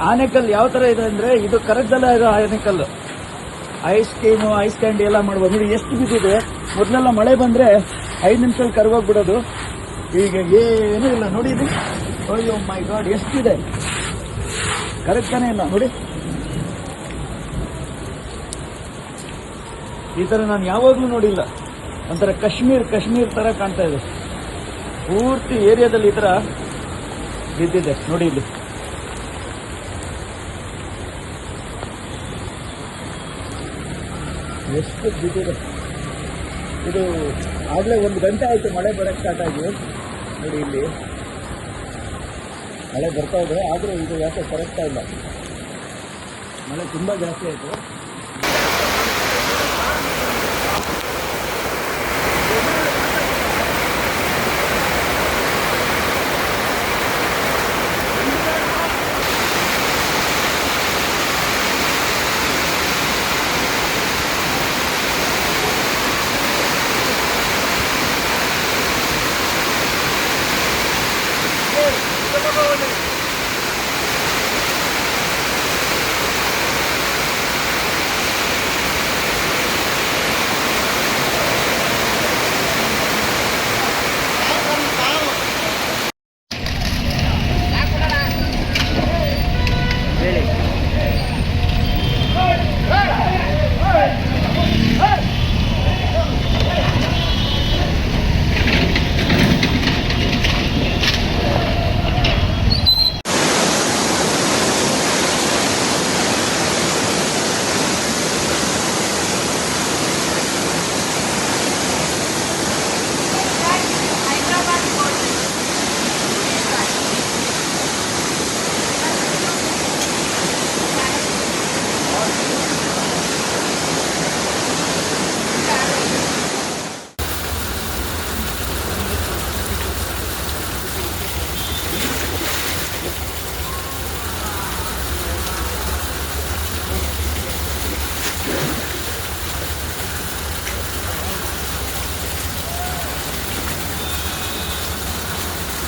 ಆನೆಕಲ್ಲು ಯಾವ ತರ ಇದೆ ಅಂದ್ರೆ ಇದು ಕರಗ್ದಲ್ಲ ಇದು ಆನೆಕಲ್ಲು. ಐಸ್ ಕ್ರೀಮು ಐಸ್ ಕ್ಯಾಂಡಿ ಎಲ್ಲ ಮಾಡ್ಬೋದು. ನೋಡಿ ಎಷ್ಟು ಬಿದ್ದಿದೆ. ಮೊದಲೆಲ್ಲ ಮಳೆ ಬಂದ್ರೆ 5 ನಿಮಿಷದಲ್ಲಿ ಕರಗೋಗ್ಬಿಡೋದು. ಈಗ ಏನೂ ಇಲ್ಲ ನೋಡಿ ಇದು. ಅಯ್ಯೋ ಮೈ ಗಾಡ್ ಎಷ್ಟಿದೆ, ಕರಗ್ತಾನೆ ಇಲ್ಲ ನೋಡಿ. ಈ ತರ ನಾನು ಯಾವಾಗ್ಲೂ ನೋಡಿಲ್ಲ. ಒಂಥರ ಕಾಶ್ಮೀರ್ ತರ ಕಾಣ್ತಾ ಇದೆ. ಪೂರ್ತಿ ಏರಿಯಾದಲ್ಲಿ ಈ ತರ ಬಿದ್ದಿದೆ ನೋಡಿ ಇಲ್ಲಿ. ಎಷ್ಟು ಬಿದ್ದಿದೆ. ಇದು ಆಗ್ಲೇ 1 ಗಂಟೆ ಆಯ್ತು ಮಳೆ ಬರಕ್ಕೆ ಸ್ಟಾರ್ಟ್ ಆಗಿ. ನೋಡಿ ಇಲ್ಲಿ ಮಳೆ ಬರ್ತಾ ಇದೆ, ಆದ್ರೂ ಇದು ಯಾಕೆ ಕರೆಕ್ಟಾ ಇಲ್ಲ. ಮಳೆ ತುಂಬಾ ಜಾಸ್ತಿ ಆಯ್ತು.